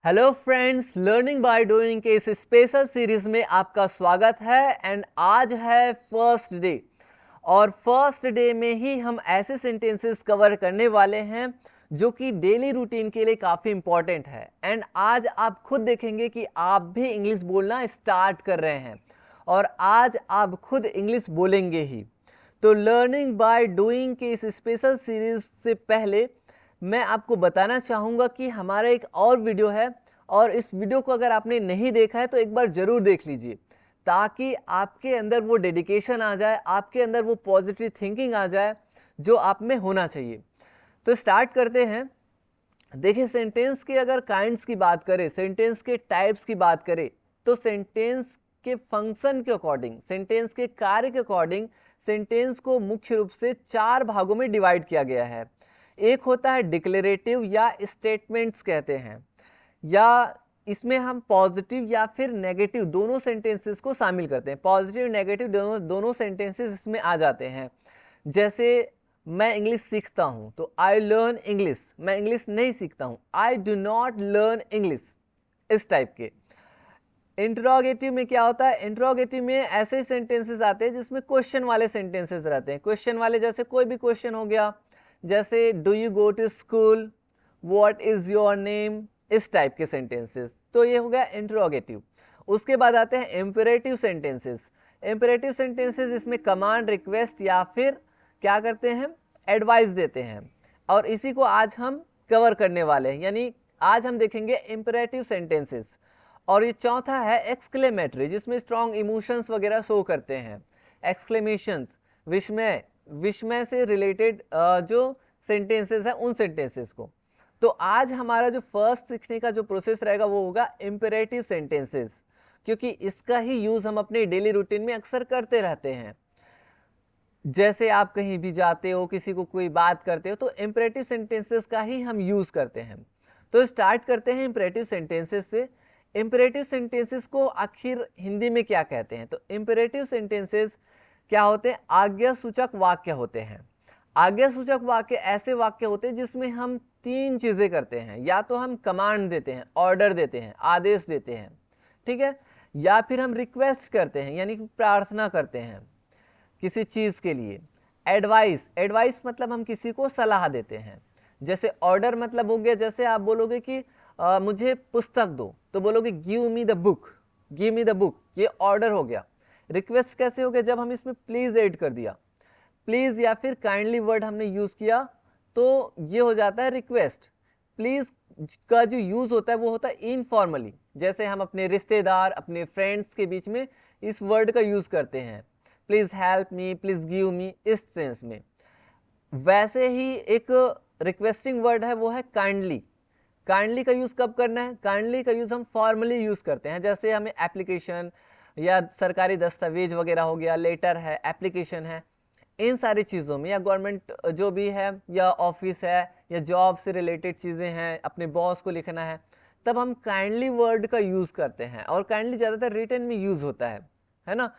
Hello friends, learning by doing के इस special series में आपका स्वागत है। एंड आज है फर्स्ट डे और फर्स्ट डे में ही हम ऐसे सेंटेंसेस कवर करने वाले हैं जो कि डेली रूटीन के लिए काफ़ी इंपॉर्टेंट है। एंड आज आप खुद देखेंगे कि आप भी इंग्लिश बोलना स्टार्ट कर रहे हैं और आज आप खुद इंग्लिश बोलेंगे ही। तो लर्निंग बाय डूइंग के इस स्पेशल सीरीज से पहले मैं आपको बताना चाहूँगा कि हमारा एक और वीडियो है और इस वीडियो को अगर आपने नहीं देखा है तो एक बार ज़रूर देख लीजिए ताकि आपके अंदर वो डेडिकेशन आ जाए, आपके अंदर वो पॉजिटिव थिंकिंग आ जाए जो आप में होना चाहिए। तो स्टार्ट करते हैं। देखिए, सेंटेंस के अगर काइंड्स की बात करें, सेंटेंस के टाइप्स की बात करें, तो सेंटेंस के फंक्शन के अकॉर्डिंग, सेंटेंस के कार्य के अकॉर्डिंग सेंटेंस को मुख्य रूप से 4 भागों में डिवाइड किया गया है। एक होता है डिक्लेरेटिव या स्टेटमेंट्स कहते हैं, या इसमें हम पॉजिटिव या फिर नेगेटिव दोनों सेंटेंसेस को शामिल करते हैं। पॉजिटिव नेगेटिव दोनों सेंटेंसेस इसमें आ जाते हैं। जैसे मैं इंग्लिश सीखता हूं तो आई लर्न इंग्लिश, मैं इंग्लिश नहीं सीखता हूं, I do not learn English, इस टाइप के। इंट्रोगेटिव में क्या होता है, इंट्रोगेटिव में ऐसे सेंटेंसेस आते हैं जिसमें क्वेश्चन वाले सेंटेंसेस रहते हैं। क्वेश्चन वाले जैसे कोई भी क्वेश्चन हो गया, जैसे do you go to school, what is your name, इस टाइप के सेंटेंसेस। तो ये हो गया इंट्रोगेटिव। उसके बाद आते हैं इंपेरेटिव सेंटेंसेस। इंपेरेटिव सेंटेंसेस इसमें कमांड, रिक्वेस्ट या फिर क्या करते हैं, एडवाइस देते हैं, और इसी को आज हम कवर करने वाले हैं। यानी आज हम देखेंगे इंपेरेटिव सेंटेंसेस। और ये चौथा है एक्सक्लेमेटरी, जिसमें स्ट्रॉन्ग इमोशंस वगैरह शो करते हैं। एक्सक्लेमेशंस, विस्मय, विस्मय से रिलेटेड जो सेंटेंसेस हैं उन सेंटेंसेस को। तो आज हमारा जो फर्स्ट सीखने का जो प्रोसेस रहेगा वो होगा इंपेरेटिव सेंटेंसेस, क्योंकि इसका ही यूज हम अपने डेली रूटीन में अक्सर करते रहते हैं। जैसे आप कहीं भी जाते हो, किसी को कोई बात करते हो, तो इंपेरेटिव सेंटेंसेस का ही हम यूज करते हैं। तो स्टार्ट करते हैं इंपेरेटिव सेंटेंसेस से। इंपेरेटिव सेंटेंसेस को आखिर हिंदी में क्या कहते हैं? तो इंपेरेटिव सेंटेंसेस क्या होते हैं? आज्ञा सूचक वाक्य होते हैं। आज्ञा सूचक वाक्य ऐसे वाक्य होते हैं जिसमें हम 3 चीजें करते हैं। या तो हम कमांड देते हैं, ऑर्डर देते हैं, आदेश देते हैं, ठीक है, या फिर हम रिक्वेस्ट करते हैं यानी कि प्रार्थना करते हैं किसी चीज के लिए। एडवाइस, एडवाइस मतलब हम किसी को सलाह देते हैं। जैसे ऑर्डर मतलब हो गया, जैसे आप बोलोगे कि मुझे पुस्तक दो, तो बोलोगे give me the book, give me the book, ये ऑर्डर हो गया। रिक्वेस्ट कैसे हो गया? जब हम इसमें प्लीज ऐड कर दिया, प्लीज या फिर काइंडली वर्ड हमने यूज किया, तो ये हो जाता है रिक्वेस्ट। प्लीज का जो यूज होता है वो होता है इनफॉर्मली, जैसे हम अपने रिश्तेदार, अपने फ्रेंड्स के बीच में इस वर्ड का यूज करते हैं, please help me, please give me, इस सेंस में। वैसे ही एक रिक्वेस्टिंग वर्ड है वो है काइंडली। काइंडली का यूज कब करना है? काइंडली का यूज हम फॉर्मली यूज करते हैं, जैसे हमें एप्लीकेशन या सरकारी दस्तावेज वगैरह हो गया, लेटर है, एप्लीकेशन है, इन सारी चीज़ों में, या गवर्नमेंट जो भी है, या ऑफिस है, या जॉब से रिलेटेड चीज़ें हैं, अपने बॉस को लिखना है, तब हम काइंडली वर्ड का यूज़ करते हैं। और काइंडली ज़्यादातर रिटन में यूज़ होता है ना।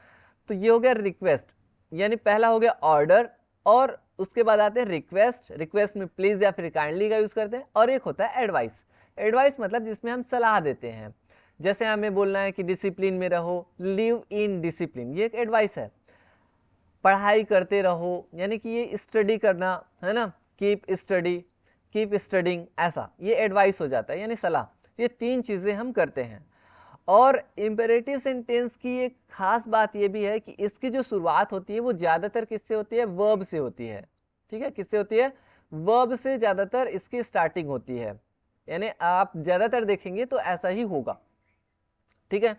तो ये हो गया रिक्वेस्ट, यानी पहला हो गया ऑर्डर, और उसके बाद आते हैं रिक्वेस्ट। रिक्वेस्ट में प्लीज या फिर काइंडली का यूज करते हैं। और एक होता है एडवाइस। एडवाइस मतलब जिसमें हम सलाह देते हैं, जैसे हमें बोलना है कि डिसिप्लिन में रहो, लिव इन डिसिप्लिन, ये एक एडवाइस है। पढ़ाई करते रहो, यानी कि ये स्टडी करना है ना, कीप स्टडी, कीप स्टडिंग, ऐसा, ये एडवाइस हो जाता है यानी सलाह। ये 3 चीजें हम करते हैं। और इंपेरेटिव सेंटेंस की एक खास बात यह भी है कि इसकी जो शुरुआत होती है वो ज्यादातर किससे होती है? वर्ब से होती है। ठीक है, किससे होती है? वर्ब से ज्यादातर इसकी स्टार्टिंग होती है। यानी आप ज्यादातर देखेंगे तो ऐसा ही होगा। ठीक है,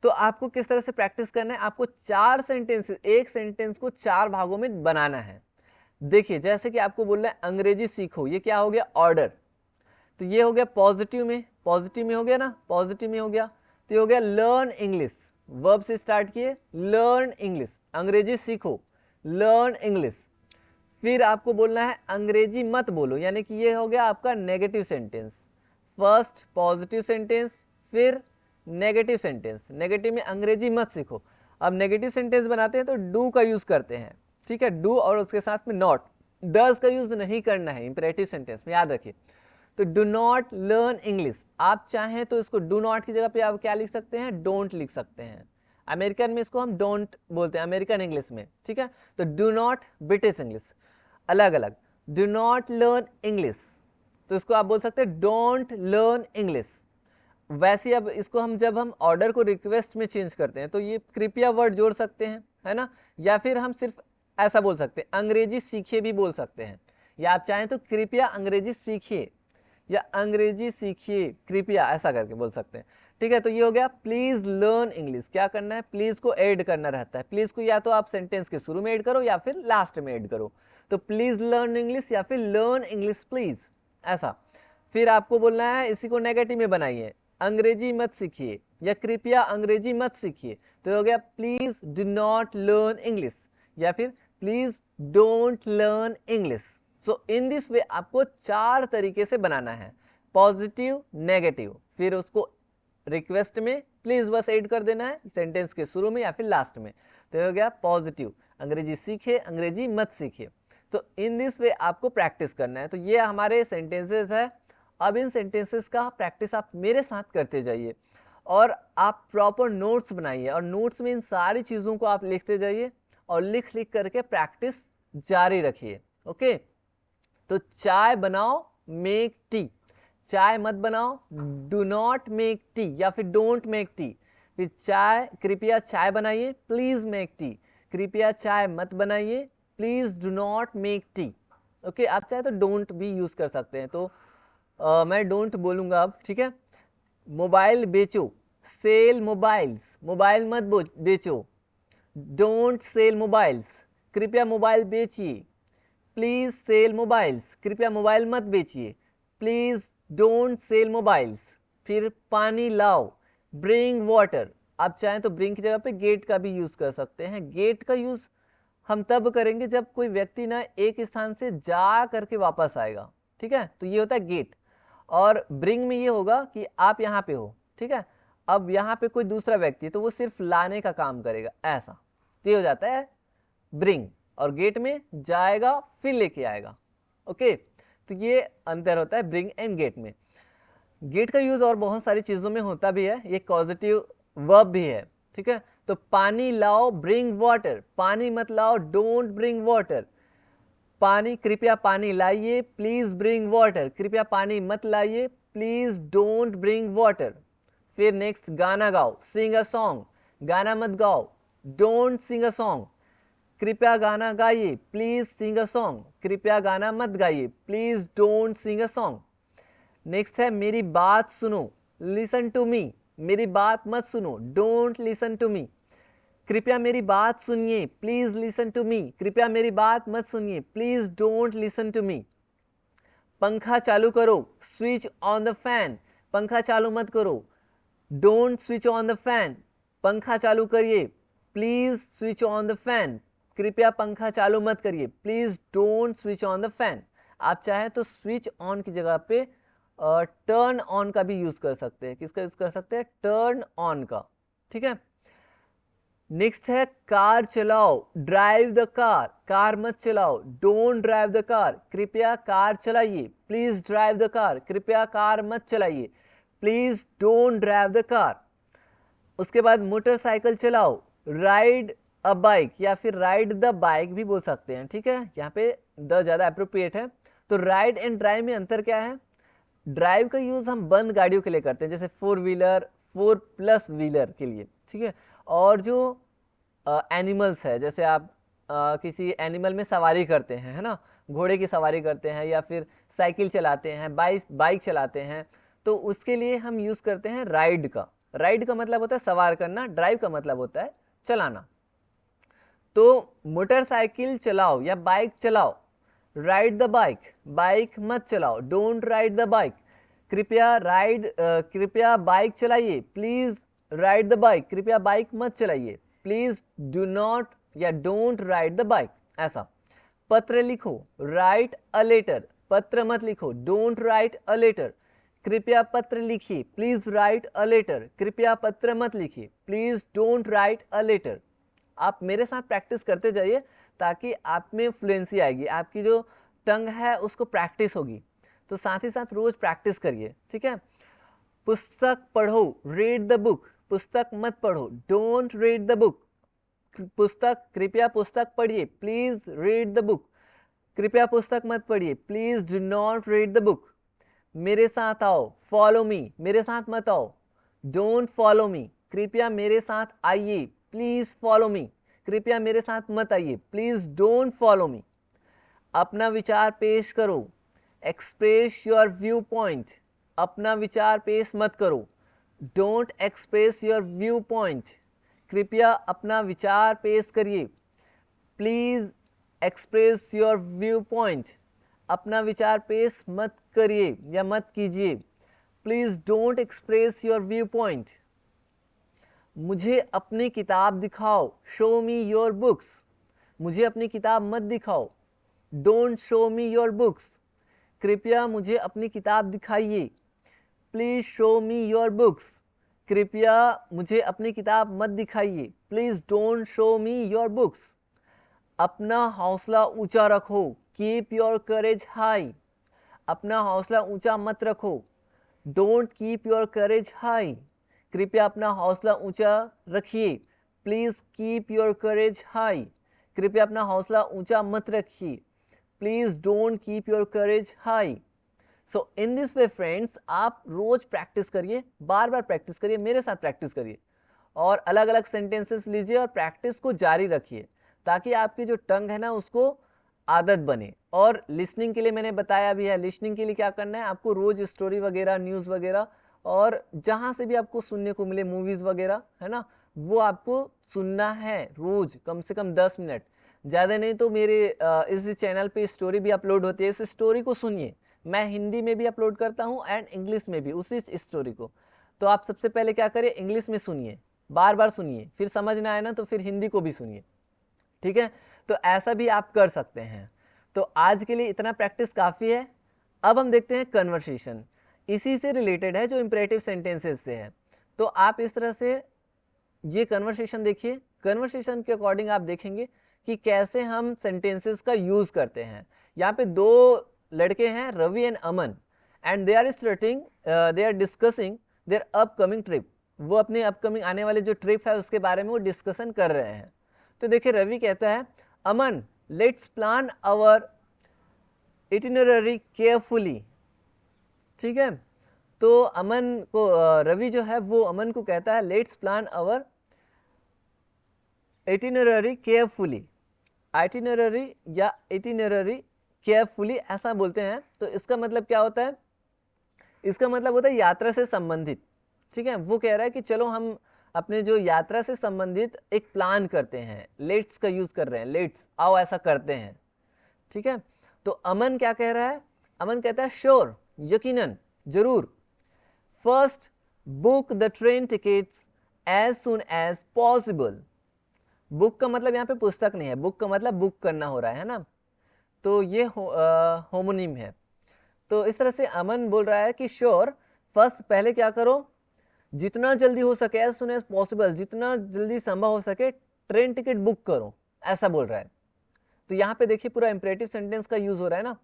तो आपको किस तरह से प्रैक्टिस करना है? आपको 4 सेंटेंस, एक सेंटेंस को 4 भागों में बनाना है। देखिए, जैसे कि आपको बोलना है अंग्रेजी सीखो, ये क्या हो गया? ऑर्डर। तो ये हो गया पॉजिटिव में, पॉजिटिव में हो गया ना, पॉजिटिव में हो गया। तो ये हो गया लर्न इंग्लिश, वर्ब से स्टार्ट किए, लर्न इंग्लिश, अंग्रेजी सीखो, लर्न इंग्लिश। फिर आपको बोलना है अंग्रेजी मत बोलो, यानी कि ये हो गया आपका negative sentence. First positive sentence, फिर नेगेटिव सेंटेंस। नेगेटिव में अंग्रेजी मत सीखो। अब नेगेटिव सेंटेंस बनाते हैं तो डू का यूज करते हैं, ठीक है, डू, और उसके साथ में नॉट, डज का यूज नहीं करना है इंपेरेटिव सेंटेंस में, याद रखिए। तो डू नॉट लर्न इंग्लिश, आप चाहें तो इसको डू नॉट की जगह पे आप क्या लिख सकते हैं, डोंट लिख सकते हैं। अमेरिकन में इसको हम डोंट बोलते हैं, अमेरिकन इंग्लिश में, ठीक है। तो डू नॉट, ब्रिटिश इंग्लिश अलग अलग। डू नॉट लर्न इंग्लिश, तो इसको आप बोल सकते हैं डोंट लर्न इंग्लिश। वैसे अब इसको हम जब हम ऑर्डर को रिक्वेस्ट में चेंज करते हैं तो ये कृपया वर्ड जोड़ सकते हैं, है ना, या फिर हम सिर्फ ऐसा बोल सकते हैं अंग्रेजी सीखिए भी बोल सकते हैं, या आप चाहें तो कृपया अंग्रेजी सीखिए या अंग्रेजी सीखिए कृपया, ऐसा करके बोल सकते हैं, ठीक है। तो ये हो गया प्लीज लर्न इंग्लिश। क्या करना है, प्लीज को ऐड करना रहता है। प्लीज को या तो आप सेंटेंस के शुरू में ऐड करो या फिर लास्ट में ऐड करो। तो प्लीज लर्न इंग्लिश या फिर लर्न इंग्लिश प्लीज, ऐसा। फिर आपको बोलना है, इसी को नेगेटिव में बनाइए, अंग्रेजी मत सीखिए या कृपया अंग्रेजी मत सीखिए। तो हो गया please do not learn English या फिर please don't learn English. So in this way आपको 4 तरीके से बनाना है, पॉजिटिव, नेगेटिव, फिर उसको रिक्वेस्ट में प्लीज बस ऐड कर देना है सेंटेंस के शुरू में या फिर लास्ट में। तो हो गया पॉजिटिव, अंग्रेजी सीखे, अंग्रेजी मत सीखिए। तो इन दिस वे आपको प्रैक्टिस करना है। तो ये हमारे सेंटेंसेस है। अब इन सेंटेंसेस का प्रैक्टिस आप मेरे साथ करते जाइए और आप प्रॉपर नोट्स बनाइए और नोट्स में इन सारी चीज़ों को आप लिखते जाइए और लिख लिख करके प्रैक्टिस जारी रखिए। ओके, तो चाय बनाओ, मेक टी, चाय मत बनाओ, डू नॉट मेक टी या फिर डोंट मेक टी। फिर चाय, कृपया चाय बनाइए, प्लीज मेक टी, कृपया चाय मत बनाइए, please do not make tea. Okay, आप चाहे तो डोंट भी यूज कर सकते हैं। तो मैं डोंट बोलूंगा अब, ठीक है। मोबाइल बेचो, सेल मोबाइल्स, मोबाइल मत बेचो, डोंट सेल मोबाइल्स, कृपया मोबाइल बेचिए, प्लीज सेल मोबाइल्स, कृपया मोबाइल मत बेचिए, प्लीज डोंट सेल मोबाइल्स। फिर पानी लाओ, ब्रिंग वाटर, आप चाहें तो ब्रिंग की जगह पे गेट का भी यूज कर सकते हैं। गेट का यूज हम तब करेंगे जब कोई व्यक्ति ना एक स्थान से जा करके वापस आएगा, ठीक है, तो ये होता है गेट। और ब्रिंग में ये होगा कि आप यहाँ पे हो, ठीक है, अब यहाँ पे कोई दूसरा व्यक्ति है तो वो सिर्फ लाने का काम करेगा, ऐसा। तो ये हो जाता है ब्रिंग, और गेट में जाएगा फिर लेके आएगा। ओके, तो ये अंतर होता है ब्रिंग एंड गेट में। गेट का यूज और बहुत सारी चीजों में होता भी है, ये पॉजिटिव वर्ब भी है, ठीक है। तो पानी लाओ, ब्रिंग वाटर, पानी मत लाओ, डोंट ब्रिंग वाटर, पानी, कृपया पानी लाइए, प्लीज ब्रिंग वाटर, कृपया पानी मत लाइए, प्लीज डोंट ब्रिंग वाटर। फिर नेक्स्ट, गाना गाओ, सिंग अ सॉन्ग, गाना मत गाओ, डोंट सिंग अ सॉन्ग, कृपया गाना गाइए, प्लीज सिंग अ सॉन्ग, कृपया गाना मत गाइए, please don't sing a song. Next है मेरी बात सुनो, लिसन टू मी, मेरी बात मत सुनो, डोंट लिसन टू मी, कृपया मेरी बात सुनिए, प्लीज लिसन टू मी, कृपया मेरी बात मत सुनिए, please don't listen to me. पंखा चालू करो, स्विच ऑन द फैन, पंखा चालू मत करो, don't switch on the fan, पंखा चालू करिए, please switch on the fan, कृपया पंखा चालू मत करिए, please don't switch on the fan. आप चाहे तो स्विच ऑन की जगह पे टर्न ऑन का भी यूज कर सकते हैं। किसका यूज कर सकते हैं, टर्न ऑन का, ठीक है। नेक्स्ट है कार चलाओ, ड्राइव द कार, कार मत चलाओ, डोंट ड्राइव द कार, कृपया कार चलाइए, प्लीज ड्राइव द कार, कृपया कार मत चलाइए, please don't drive the car. उसके बाद मोटरसाइकिल चलाओ, राइड अ बाइक या फिर राइड द बाइक भी बोल सकते हैं, ठीक है, यहाँ पे द ज्यादा अप्रोप्रिएट है। तो राइड एंड ड्राइव में अंतर क्या है, ड्राइव का यूज हम बंद गाड़ियों के लिए करते हैं, जैसे 4 व्हीलर, 4+ व्हीलर के लिए, ठीक है। और जो एनिमल्स है, जैसे आप किसी एनिमल में सवारी करते हैं, है ना, घोड़े की सवारी करते हैं या फिर साइकिल चलाते हैं, बाइक चलाते हैं, तो उसके लिए हम यूज करते हैं राइड का। राइड का मतलब होता है सवार करना, ड्राइव का मतलब होता है चलाना। तो मोटरसाइकिल चलाओ या बाइक चलाओ, राइड द बाइक, बाइक मत चलाओ, डोंट राइड द बाइक, कृपया बाइक चलाइए, प्लीज राइड द बाइक, कृपया बाइक मत चलाइए, प्लीज डू नॉट या डोंट राइड द बाइक, ऐसा। पत्र लिखो, राइट अ लेटर, पत्र मत लिखो, डोंट राइट अ लेटर, कृपया पत्र लिखिए, प्लीज राइट अ लेटर, कृपया पत्र मत लिखिए, please don't write a letter. आप मेरे साथ प्रैक्टिस करते जाइए ताकि आप में फ्लुएंसी आएगी, आपकी जो टंग है उसको प्रैक्टिस होगी। तो साथ ही साथ रोज प्रैक्टिस करिए, ठीक है। पुस्तक पढ़ो, रीड द बुक, पुस्तक मत पढ़ो, डोंट रीड द बुक। पुस्तक, कृपया पुस्तक पढ़िए, प्लीज रीड द बुक। कृपया पुस्तक मत पढ़िए, please do not read the book. मेरे साथ आओ, फॉलो मी, मेरे साथ मत आओ, डोंट फॉलो मी। कृपया मेरे साथ आइए, प्लीज फॉलो मी। कृपया मेरे साथ मत आइए, प्लीज डोंट फॉलो मी। अपना विचार पेश करो, एक्सप्रेस योर व्यू पॉइंट। अपना विचार पेश मत करो, don't express your view point. कृपया अपना विचार पेश करिए, please express your view point. अपना विचार पेश मत करिए या मत कीजिए, please don't express your view point. मुझे अपनी किताब दिखाओ, शो मी योर बुक्स। मुझे अपनी किताब मत दिखाओ, don't show me your books. कृपया मुझे अपनी किताब दिखाइए, please show me your books. कृपया मुझे अपनी किताब मत दिखाइए, please don't show me your books. अपना हौसला ऊंचा रखो, कीप योर करेज हाई। अपना हौसला ऊंचा मत रखो, don't keep your courage high. कृपया अपना हौसला ऊंचा रखिए, please keep your courage high. कृपया अपना हौसला ऊंचा मत रखिए, please don't keep your courage high. So in this way friends, आप रोज प्रैक्टिस करिए, बार बार प्रैक्टिस करिए, मेरे साथ प्रैक्टिस करिए और अलग अलग सेंटेंसेस लीजिए और प्रैक्टिस को जारी रखिए ताकि आपकी जो टंग है ना उसको आदत बने। और लिसनिंग के लिए मैंने बताया भी है, लिसनिंग के लिए क्या करना है, आपको रोज स्टोरी वगैरह, न्यूज़ वगैरह और जहाँ से भी आपको सुनने को मिले, मूवीज़ वगैरह है ना, वो आपको सुनना है रोज कम से कम 10 मिनट, ज़्यादा नहीं तो मेरे इस चैनल पे स्टोरी भी अपलोड होती है, इस स्टोरी को सुनिए। मैं हिंदी में भी अपलोड करता हूँ एंड इंग्लिश में भी उसी स्टोरी को। तो आप सबसे पहले क्या करिए, इंग्लिश में सुनिए, बार बार सुनिए, फिर समझ ना आए ना तो फिर हिंदी को भी सुनिए, ठीक है। तो ऐसा भी आप कर सकते हैं। तो आज के लिए इतना प्रैक्टिस काफ़ी है। अब हम देखते हैं कन्वर्सेशन, इसी से रिलेटेड है जो इंपरेटिव सेंटेंसेस से है। तो आप इस तरह से ये कन्वर्सेशन देखिए, कन्वर्सेशन के अकॉर्डिंग आप देखेंगे कि कैसे हम सेंटेंसेस का यूज करते हैं। यहाँ पे दो लड़के हैं, Ravi and Aman, and they are discussing their upcoming trip. वो अपने अपकमिंग आने वाले जो ट्रिप है उसके बारे में वो डिस्कशन कर रहे हैं। तो देखिए रवि कहता है, अमन लेट्स प्लान आवर इटिनररी केयरफुली, ठीक है। तो अमन को रवि जो है वो अमन को कहता है, लेट्स प्लान आवर इटिनररी केयरफुली। आइटिनररी या इटिनररी केयरफुली ऐसा बोलते हैं। तो इसका मतलब क्या होता है, इसका मतलब होता है यात्रा से संबंधित, ठीक है। वो कह रहा है कि चलो हम अपने जो यात्रा से संबंधित एक प्लान करते हैं, लेट्स का यूज कर रहे हैं, लेट्स आओ ऐसा करते हैं, ठीक है। तो अमन क्या कह रहा है, अमन कहता है श्योर, यकीनन, जरूर। First book the train tickets as soon as possible. Book का मतलब यहाँ पे पुस्तक नहीं है, बुक का मतलब बुक करना हो रहा है ना, तो ये होमोनिम है। तो इस तरह से अमन बोल रहा है कि श्योर, फर्स्ट पहले क्या करो, जितना जल्दी हो सके, एज सुन एज पॉसिबल, जितना जल्दी संभव हो सके ट्रेन टिकट बुक करो, ऐसा बोल रहा है। तो यहाँ पे देखिए पूरा इंपरेटिव सेंटेंस का यूज हो रहा है ना।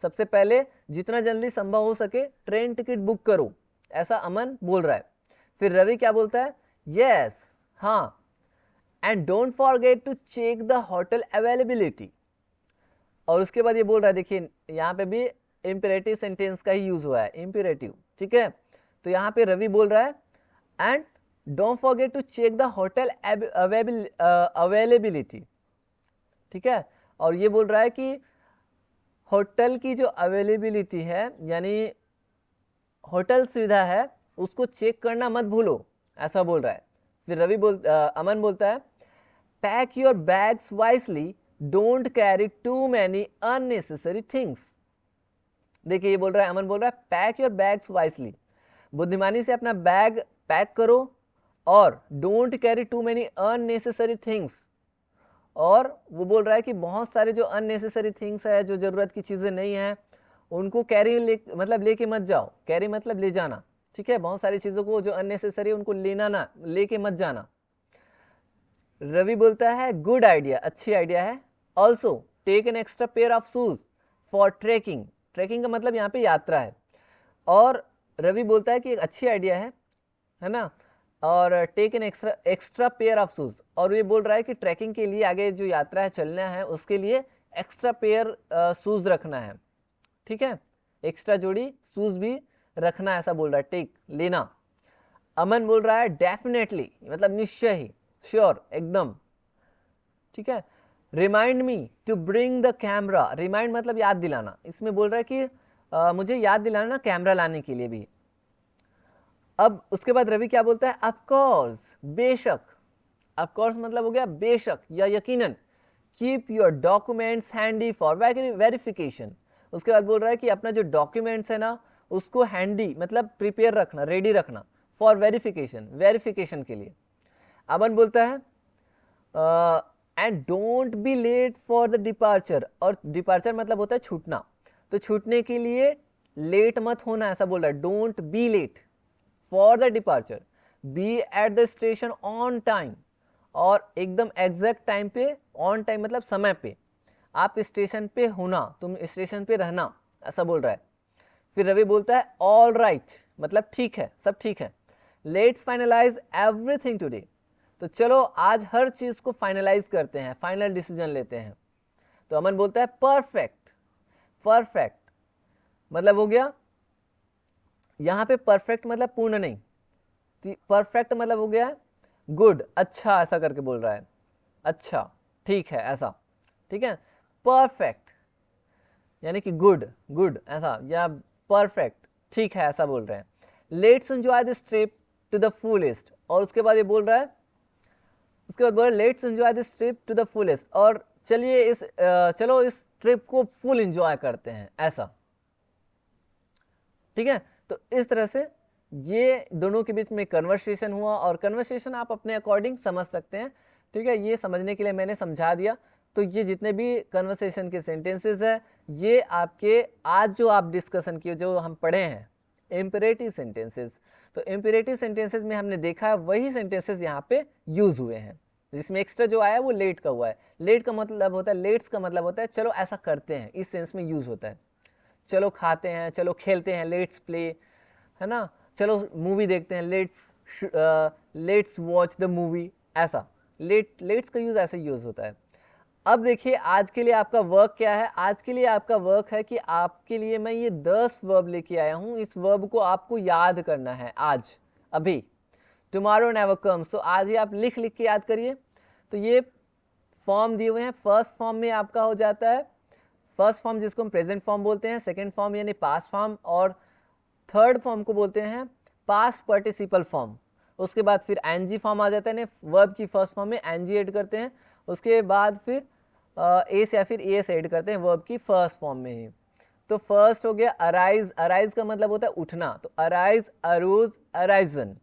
सबसे पहले जितना जल्दी संभव हो सके ट्रेन टिकट बुक करो, ऐसा अमन बोल रहा है। फिर रवि क्या बोलता है, यस, हाँ, and don't forget to check the hotel availability. और उसके बाद ये बोल रहा है, देखिए यहाँ पे भी इंपेरेटिव सेंटेंस का ही यूज हुआ है, इंपेरेटिव, ठीक है। तो यहाँ पे रवि बोल रहा है, and don't forget to check the hotel availability, ठीक है। और ये बोल रहा है कि होटल की जो अवेलेबिलिटी है यानी होटल सुविधा है उसको चेक करना मत भूलो, ऐसा बोल रहा है। फिर अमन बोलता है, pack your bags wisely, don't carry too many unnecessary things. देखिए ये बोल रहा है, अमन बोल रहा है, पैक योर बैग्स वाइसली, बुद्धिमानी से अपना बैग पैक करो, और don't carry too many unnecessary things. और वो बोल रहा है कि बहुत सारे जो अननेसेसरी थिंग्स है, जो जरूरत की चीजें नहीं है, उनको मतलब लेके मत जाओ, कैरी मतलब ले जाना, ठीक है। बहुत सारी चीजों को जो अननेसेसरी उनको लेना ना, लेके मत जाना। रवि बोलता है, गुड आइडिया, अच्छी आइडिया है। Also take an extra pair of shoes for trekking, trekking का मतलब यहाँ पे यात्रा है। और रवि बोलता है कि एक अच्छी आइडिया है ना, और take an extra pair of shoes, और ये बोल रहा है कि ट्रैकिंग के लिए आगे जो यात्रा है, चलना है, उसके लिए एक्स्ट्रा पेयर शूज रखना है। ठीक है, एक्स्ट्रा जोड़ी शूज भी रखना है, ऐसा बोल रहा है, टेक, लेना। अमन बोल रहा है डेफिनेटली, मतलब निश्चय ही, श्योर, एकदम। ठीक है, remind me to bring the camera, remind मतलब याद दिलाना, इसमें बोल रहा है कि मुझे याद दिलाना कैमरा लाने के लिए भी। अब उसके बाद रवि क्या बोलता है, ऑफ कोर्स, बेशक, ऑफ कोर्स मतलब हो गया बेशक या यकीनन, keep your documents handy for verification. उसके बाद बोल रहा है कि अपना जो डॉक्यूमेंट्स है ना, उसको हैंडी मतलब प्रिपेयर रखना, रेडी रखना, फॉर वेरिफिकेशन, वेरिफिकेशन के लिए। अमन बोलता है and don't be late for the departure, और डिपार्चर मतलब होता है छूटना, तो छूटने के लिए लेट मत होना, ऐसा बोल रहा है, don't be late for the departure, be at the station on time, और एकदम एग्जैक्ट टाइम पे, ऑन टाइम मतलब समय पे, आप स्टेशन पे होना, तुम स्टेशन पे रहना, ऐसा बोल रहा है। फिर रवि बोलता है ऑल राइट, मतलब ठीक है, सब ठीक है, लेट्स फाइनलाइज एवरीथिंग टुडे, तो चलो आज हर चीज को फाइनलाइज करते हैं, फाइनल डिसीजन लेते हैं। तो अमन बोलता है परफेक्ट, परफेक्ट मतलब हो गया, यहां पे परफेक्ट मतलब पूर्ण नहीं, परफेक्ट मतलब हो गया गुड, अच्छा, ऐसा करके बोल रहा है, अच्छा, ठीक है, ऐसा। ठीक है, परफेक्ट यानी कि गुड, गुड ऐसा, या परफेक्ट ठीक है, ऐसा बोल रहे हैं। Let's enjoy this trip to the fullest, और उसके बाद ये बोल रहा है, उसके बाद बोल रहा है let's enjoy this trip to the fullest, और चलिए चलो इस ट्रिप को फुल एंजॉय करते हैं, ऐसा। ठीक है, तो इस तरह से ये दोनों के बीच में कन्वर्सेशन हुआ, और कन्वर्सेशन आप अपने अकॉर्डिंग समझ सकते हैं। ठीक है, ये समझने के लिए मैंने समझा दिया। तो ये जितने भी कन्वर्सेशन के सेंटेंसेस है, ये आपके आज जो आप डिस्कशन किए, जो हम पढ़े हैं इम्पेरेटिव सेंटेंसेस, तो इम्पेरेटिव सेंटेंसेस में हमने देखा है वही सेंटेंसेस यहाँ पे यूज हुए हैं। जिसमें एक्स्ट्रा जो आया वो लेट का हुआ है। लेट का मतलब होता है, लेट्स का मतलब होता है चलो ऐसा करते हैं, इस सेंस में यूज होता है। चलो खाते हैं, चलो खेलते हैं, लेट्स प्ले, है ना, चलो मूवी देखते हैं, लेट्स वॉच द मूवी, ऐसा लेट्स का यूज ऐसे यूज होता है। अब देखिए आज के लिए आपका वर्क क्या है। आज के लिए आपका वर्क है कि आपके लिए मैं ये 10 वर्ब लेके आया हूं, इस वर्ब को आपको याद करना है आज, अभी। टुमारो नेवर कम्स, तो आज ही आप लिख लिख के याद करिए। तो ये फॉर्म दिए हुए हैं। फर्स्ट फॉर्म में आपका हो जाता है, फर्स्ट फॉर्म जिसको हम प्रेजेंट फॉर्म बोलते हैं, सेकेंड फॉर्म यानी पास्ट फॉर्म, और थर्ड फॉर्म को बोलते हैं पास्ट पार्टिसिपल फॉर्म। उसके बाद फिर एनजी फॉर्म आ जाता है, वर्ब की फर्स्ट फॉर्म में एनजी ऐड करते हैं। उसके बाद फिर एस या फिर एस ऐड करते हैं वर्ब की फर्स्ट फॉर्म में ही। तो फर्स्ट हो गया अराइज, अराइज का मतलब होता है उठना, तो अराइज, अरोज, अराइजन।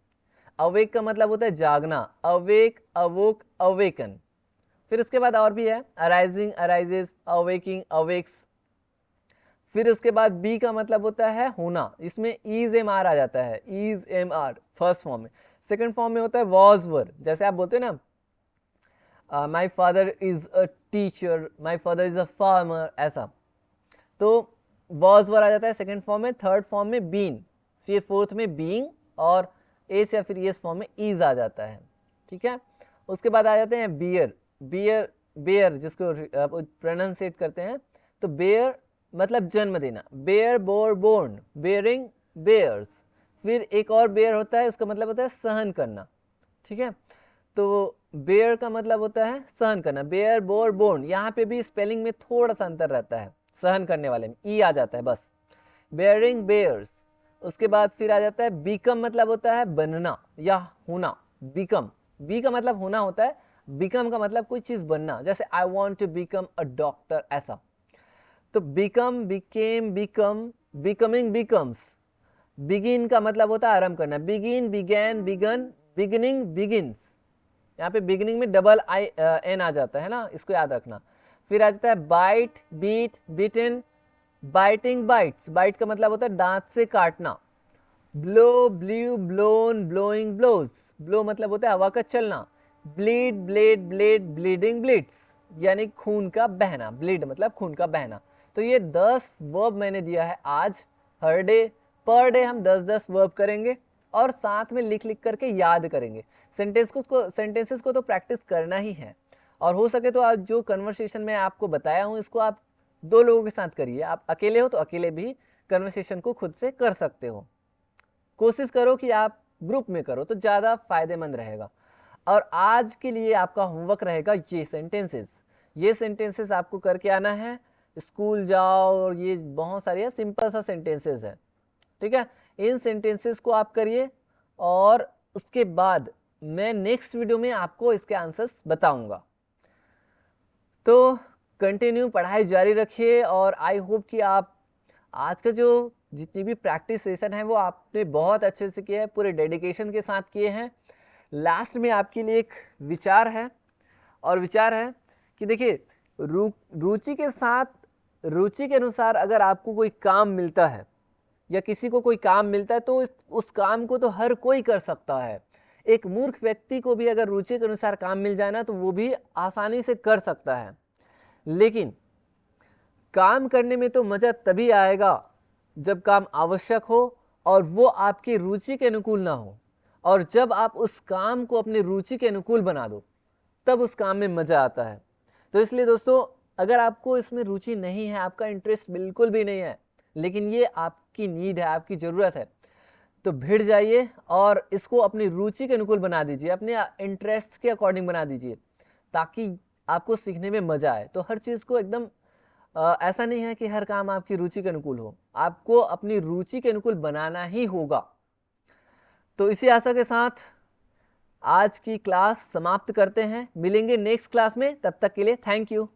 अवेक का मतलब होता है जागना, अवेक, अवोक, अवेकन। फिर उसके बाद और भी है, अराइजिंग, अराइजेस, अवेकिंग, अवेक्स। फिर उसके बाद बी का मतलब होता है होना, इसमें ईज एम आर आ जाता है, is am are first form में। सेकंड फॉर्म में होता है वॉज वर, जैसे आप बोलते हैं ना my father is a teacher, my father is a farmer, ऐसा। तो वॉज वर आ जाता है सेकंड फॉर्म में। थर्ड फॉर्म में बीन, फिर फोर्थ में बीइंग, और एस या फिर एस फॉर्म में ईज आ जाता है। ठीक है, उसके बाद आ जाते हैं बियर, बियर, बेयर जिसको प्रोनाउंसिएट करते हैं, तो बेयर मतलब जन्म देना, bear, bore, born, bearing, bears. फिर एक और बेयर होता है, उसका मतलब होता है सहन करना। ठीक है, तो बेयर का मतलब होता है सहन करना, बेयर, बोर, बोर्न। यहाँ पे भी स्पेलिंग में थोड़ा सा अंतर रहता है, सहन करने वाले में ई आ जाता है बस, बेयरिंग, बेयर्स। उसके बाद फिर आ जाता है बिकम, मतलब होता है बनना या होना, बिकम, बी का मतलब होना होता है, बिकम का मतलब कोई चीज बनना, जैसे I want to become a doctor, ऐसा। तो become, became, become, becoming, becomes. Begin का मतलब होता है आरंभ करना, begin, began, begun, beginning, begins. यहाँ पे बिगिनिंग में डबल आई एन आ जाता है ना, इसको याद रखना। फिर आ जाता है bite, bit, bitten, biting, bites. Bite का मतलब होता है दांत से काटना। Blow, blew, blown, blowing, blows. Blow मतलब होता है हवा का चलना। Bleed, bled, bled, bleeding, bleeds, यानी खून का बहना। ब्लीड मतलब खून का बहना। तो ये 10 वर्ब मैंने दिया है आज, हर डे, पर डे हम 10-10 वर्ब करेंगे और साथ में लिख लिख करके याद करेंगे। सेंटेंसेस को तो प्रैक्टिस करना ही है, और हो सके तो आज जो कन्वर्सेशन में आपको बताया हूँ इसको आप 2 लोगों के साथ करिए। आप अकेले हो तो अकेले भी कन्वर्सेशन को खुद से कर सकते हो। कोशिश करो कि आप ग्रुप में करो तो ज़्यादा फायदेमंद रहेगा। और आज के लिए आपका होमवर्क रहेगा ये सेंटेंसेस आपको करके आना है। स्कूल जाओ, और ये बहुत सारे सिंपल सा सेंटेंसेस है, ठीक है। इन सेंटेंसेस को आप करिए और उसके बाद मैं नेक्स्ट वीडियो में आपको इसके आंसर्स बताऊंगा। तो कंटिन्यू पढ़ाई जारी रखिए, और आई होप कि आप आज का जो जितनी भी प्रैक्टिस सेशन है वो आपने बहुत अच्छे से किया है, पूरे डेडिकेशन के साथ किए हैं। लास्ट में आपके लिए एक विचार है, और विचार है कि देखिए रुचि के साथ, रुचि के अनुसार अगर आपको कोई काम मिलता है या किसी को कोई काम मिलता है तो उस काम को तो हर कोई कर सकता है। एक मूर्ख व्यक्ति को भी अगर रुचि के अनुसार काम मिल जाए ना तो वो भी आसानी से कर सकता है। लेकिन काम करने में तो मजा तभी आएगा जब काम आवश्यक हो और वो आपकी रुचि के अनुकूल ना हो, और जब आप उस काम को अपनी रुचि के अनुकूल बना दो तब उस काम में मजा आता है। तो इसलिए दोस्तों, अगर आपको इसमें रुचि नहीं है, आपका इंटरेस्ट बिल्कुल भी नहीं है, लेकिन ये आपकी नीड है, आपकी ज़रूरत है, तो भिड़ जाइए और इसको अपनी रुचि के अनुकूल बना दीजिए, अपने इंटरेस्ट के अकॉर्डिंग बना दीजिए, ताकि आपको सीखने में मजा आए। तो हर चीज़ को एकदम ऐसा नहीं है कि हर काम आपकी रुचि के अनुकूल हो, आपको अपनी रुचि के अनुकूल बनाना ही होगा। तो इसी आशा के साथ आज की क्लास समाप्त करते हैं, मिलेंगे नेक्स्ट क्लास में, तब तक के लिए थैंक यू।